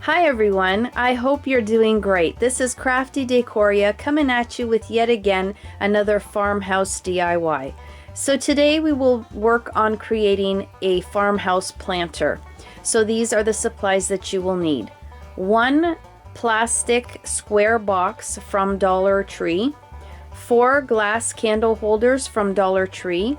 Hi everyone, I hope you're doing great. This is Crafty Decoria coming at you with yet again another farmhouse DIY. So today we will work on creating a farmhouse planter. So these are the supplies that you will need. One plastic square box from Dollar Tree, 4 glass candle holders from Dollar Tree,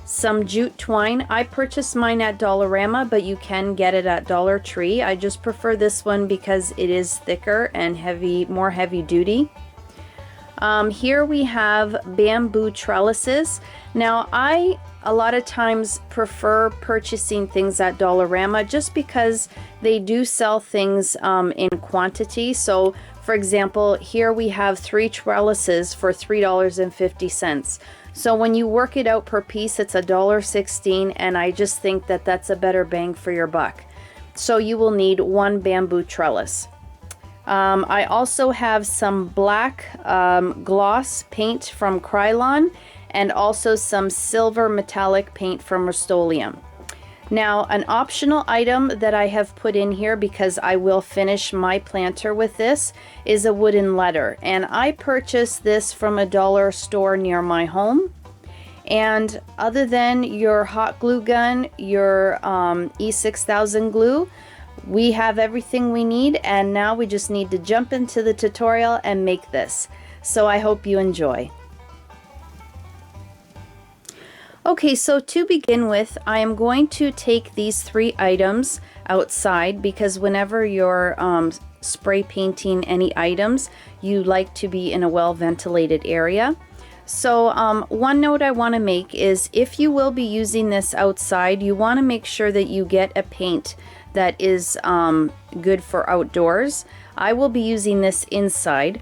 some jute twine. I purchased mine at Dollarama, but you can get it at Dollar Tree. I just prefer this one because it is thicker and heavy, more heavy duty. Here we have bamboo trellises. Now a lot of times prefer purchasing things at Dollarama just because they do sell things in quantity. So for example, here we have 3 trellises for $3.50. So when you work it out per piece, it's $1.16, and I just think that that's a better bang for your buck. So you will need 1 bamboo trellis. I also have some black gloss paint from Krylon and also some silver metallic paint from Rust-Oleum. Now, an optional item that I have put in here because I will finish my planter with this is a wooden letter, and I purchased this from a dollar store near my home. And other than your hot glue gun, your E6000 glue, we have everything we need, and now we just need to jump into the tutorial and make this. So I hope you enjoy. Okay, so to begin with, I am going to take these 3 items outside because whenever you're spray painting any items, you like to be in a well-ventilated area. So one note I want to make is if you will be using this outside, you want to make sure that you get a paint that is good for outdoors. I will be using this inside.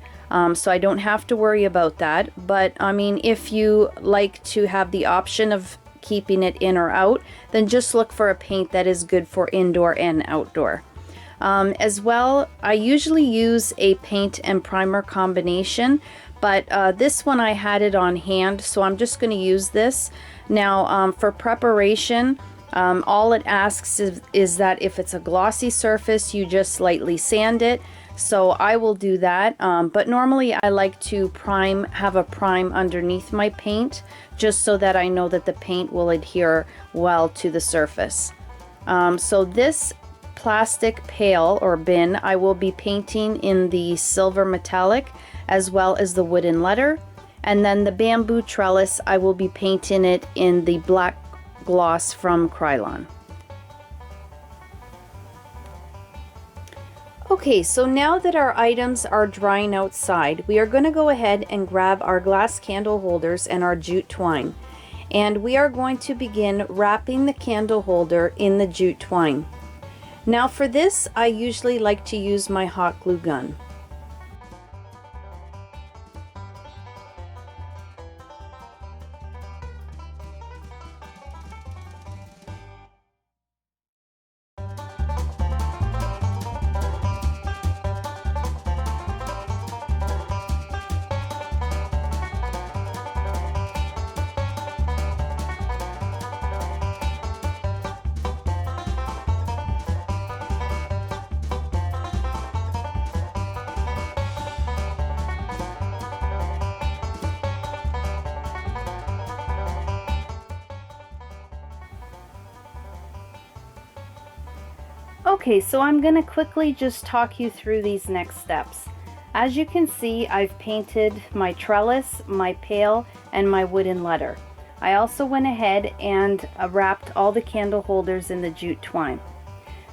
So I don't have to worry about that, but I mean, if you like to have the option of keeping it in or out, then just look for a paint that is good for indoor and outdoor. As well, I usually use a paint and primer combination, but this one I had it on hand, so I'm just going to use this. Now for preparation, all it asks is that if it's a glossy surface, you just lightly sand it. So I will do that, but normally I like to have a prime underneath my paint just so that I know that the paint will adhere well to the surface. So this plastic pail or bin I will be painting in the silver metallic as well as the wooden letter, and then the bamboo trellis I will be painting it in the black gloss from Krylon. Okay, so now that our items are drying outside, we are going to go ahead and grab our glass candle holders and our jute twine. And we are going to begin wrapping the candle holder in the jute twine. Now for this, I usually like to use my hot glue gun. Okay, so I'm going to quickly just talk you through these next steps. As you can see, I've painted my trellis, my pail, and my wooden letter. I also went ahead and wrapped all the candle holders in the jute twine.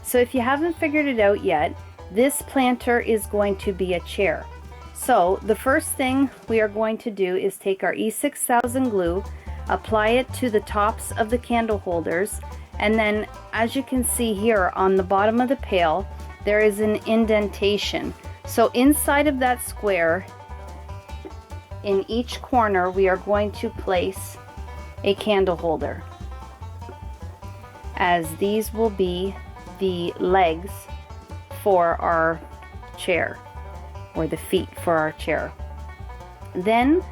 So if you haven't figured it out yet, this planter is going to be a chair. So the first thing we are going to do is take our E6000 glue, apply it to the tops of the candle holders, and then as you can see here on the bottom of the pail, there is an indentation. So inside of that square, in each corner, we are going to place a candle holder, as these will be the legs for our chair, or the feet for our chair. Then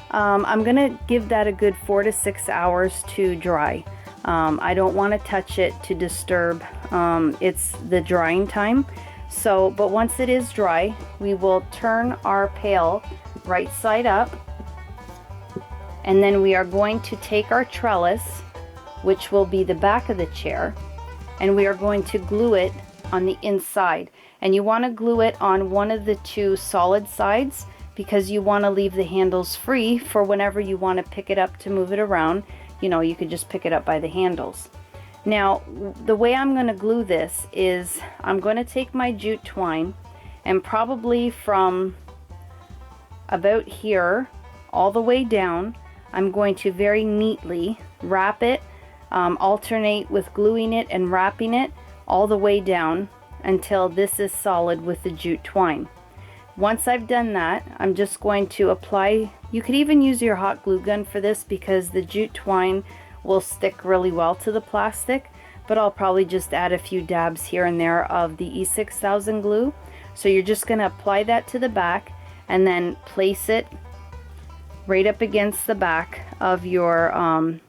I'm gonna give that a good 4 to 6 hours to dry. I don't want to touch it to disturb it's the drying time. So, but once it is dry, we will turn our pail right side up, and then we are going to take our trellis, which will be the back of the chair, and we are going to glue it on the inside. And you want to glue it on one of the two solid sides, because you want to leave the handles free for whenever you want to pick it up to move it around. You know, you could just pick it up by the handles. Now, the way I'm going to glue this is I'm going to take my jute twine, and probably from about here all the way down, I'm going to very neatly wrap it, alternate with gluing it and wrapping it all the way down until this is solid with the jute twine. Once I've done that, I'm just going to apply, you could even use your hot glue gun for this because the jute twine will stick really well to the plastic, but I'll probably just add a few dabs here and there of the E6000 glue. So you're just going to apply that to the back and then place it right up against the back of your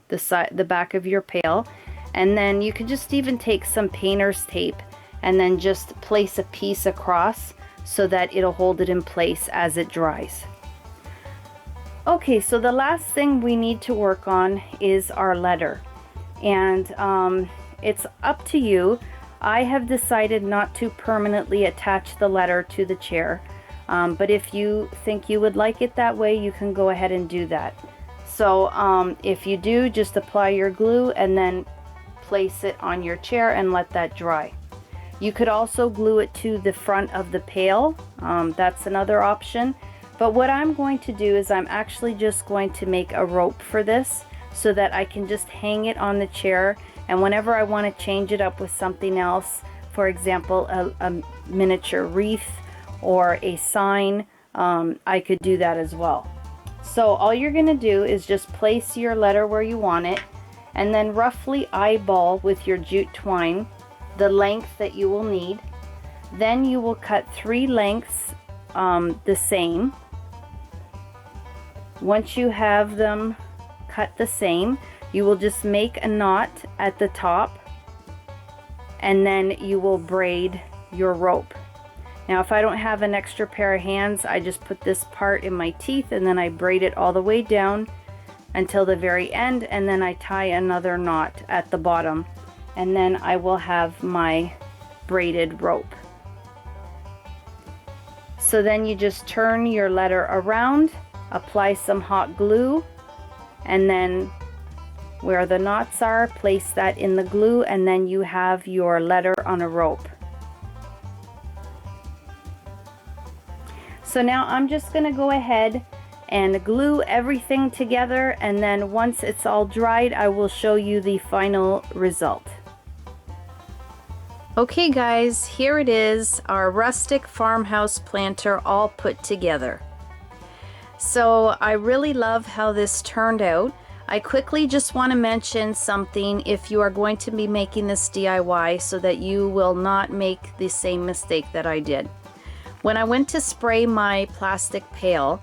the back of your pail. And then you could just even take some painter's tape and then just place a piece across so that it'll hold it in place as it dries. Okay, so the last thing we need to work on is our letter, and it's up to you. I have decided not to permanently attach the letter to the chair, but if you think you would like it that way, you can go ahead and do that. So if you do, just apply your glue and then place it on your chair and let that dry. You could also glue it to the front of the pail. That's another option. But what I'm going to do is I'm actually just going to make a rope for this so that I can just hang it on the chair, and whenever I want to change it up with something else, for example a miniature wreath or a sign, I could do that as well. So all you're going to do is just place your letter where you want it, and then roughly eyeball with your jute twine the length that you will need. Then you will cut 3 lengths the same. Once you have them cut the same, you will just make a knot at the top, and then you will braid your rope. Now if I don't have an extra pair of hands, I just put this part in my teeth and then I braid it all the way down until the very end, and then I tie another knot at the bottom, and then I will have my braided rope. So then you just turn your letter around, apply some hot glue, and then where the knots are, place that in the glue, and then you have your letter on a rope. So now I'm just going to go ahead and glue everything together, and then once it's all dried, I will show you the final result. Okay guys, here it is, our rustic farmhouse planter all put together. So I really love how this turned out. I quickly just want to mention something if you are going to be making this DIY so that you will not make the same mistake that I did. When I went to spray my plastic pail,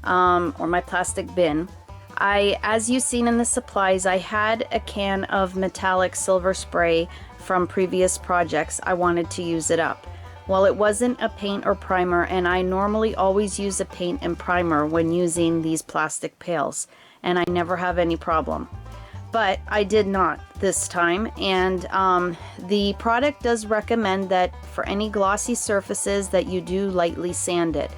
or my plastic bin, as you've seen in the supplies, I had a can of metallic silver spray from previous projects. I wanted to use it up. Well, it wasn't a paint or primer, and I normally always use a paint and primer when using these plastic pails, and I never have any problem. But I did not this time, and the product does recommend that for any glossy surfaces that you do lightly sand it.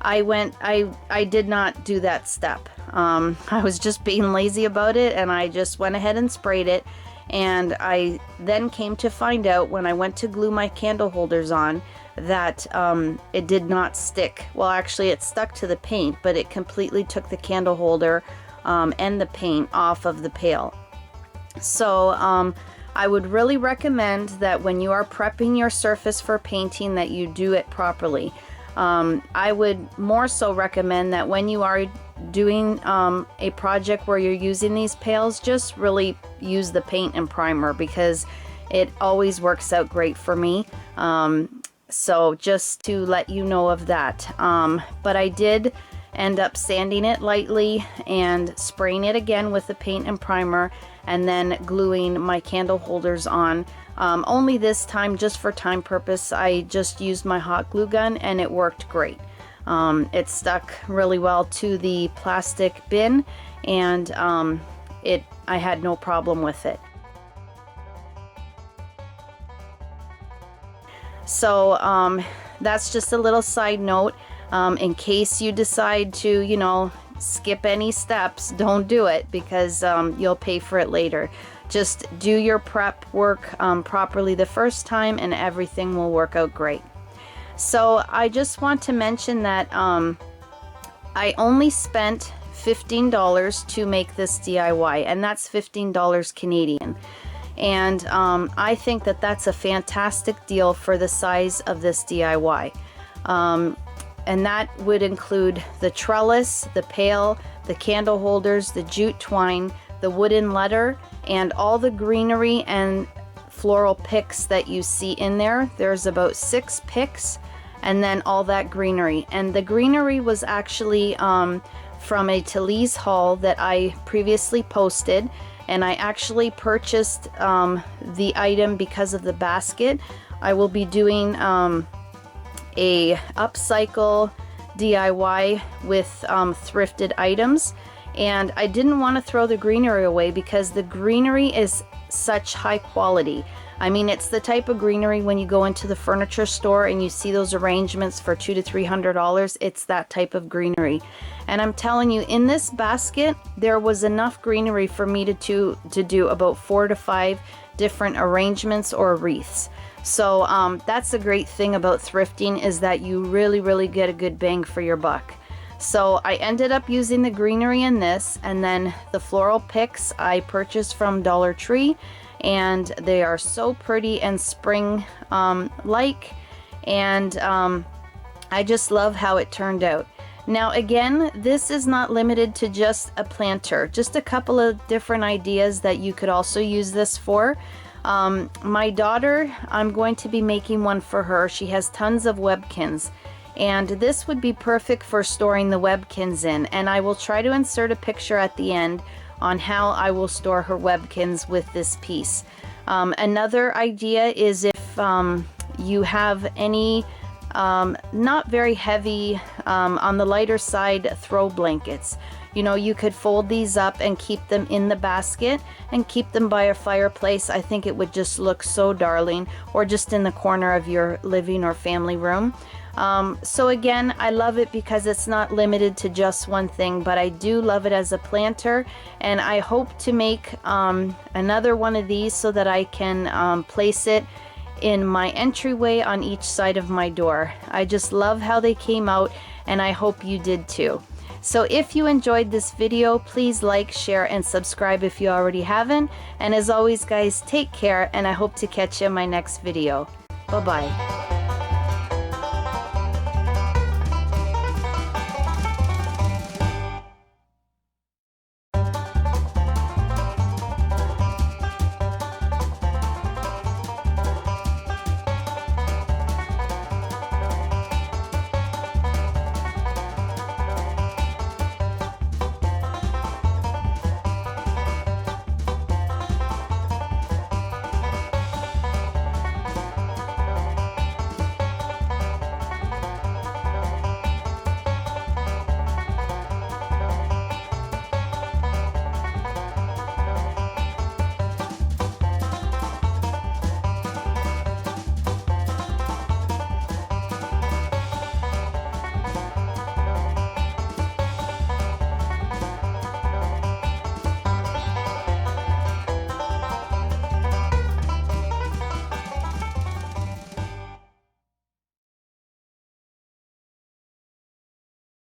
I did not do that step. I was just being lazy about it, and I just went ahead and sprayed it. And I then came to find out when I went to glue my candle holders on that it did not stick. Well, actually it stuck to the paint, but it completely took the candle holder and the paint off of the pail. So I would really recommend that when you are prepping your surface for painting that you do it properly. I would more so recommend that when you are doing a project where you're using these pails, just really use the paint and primer, because it always works out great for me. So just to let you know of that. But I did end up sanding it lightly and spraying it again with the paint and primer, and then gluing my candle holders on. Only this time, just for time purpose, I just used my hot glue gun and it worked great. It stuck really well to the plastic bin, and I had no problem with it. So that's just a little side note. In case you decide to, you know, skip any steps, don't do it, because you'll pay for it later. Just do your prep work properly the first time and everything will work out great. So I just want to mention that I only spent $15 to make this DIY, and that's $15 Canadian. And I think that that's a fantastic deal for the size of this DIY. And that would include the trellis, the pail, the candle holders, the jute twine, the wooden letter, and all the greenery and floral picks that you see in there. There's about 6 picks, and then all that greenery. And the greenery was actually from a Talese haul that I previously posted, and I actually purchased the item because of the basket. I will be doing a upcycle DIY with thrifted items, and I didn't want to throw the greenery away because the greenery is such high quality. I mean, it's the type of greenery when you go into the furniture store and you see those arrangements for $200 to $300. It's that type of greenery, and I'm telling you, in this basket there was enough greenery for me to do about 4 to 5 different arrangements or wreaths. So that's the great thing about thrifting, is that you really get a good bang for your buck. So I ended up using the greenery in this, and then the floral picks I purchased from Dollar Tree, and they are so pretty and spring like, and I just love how it turned out. Now again, this is not limited to just a planter, just a couple of different ideas that you could also use this for. My daughter, I'm going to be making one for her. She has tons of webkins, and this would be perfect for storing the webkins in, and I will try to insert a picture at the end on how I will store her webkins with this piece. Another idea is if you have any not very heavy, on the lighter side, throw blankets. You know, you could fold these up and keep them in the basket and keep them by a fireplace. I think it would just look so darling, or just in the corner of your living or family room. So again, I love it because it's not limited to just one thing, but I do love it as a planter, and I hope to make another one of these so that I can place it in my entryway on each side of my door. I just love how they came out, and I hope you did too. So if you enjoyed this video, please like, share, and subscribe if you already haven't. And as always, guys, take care, and I hope to catch you in my next video. Bye-bye.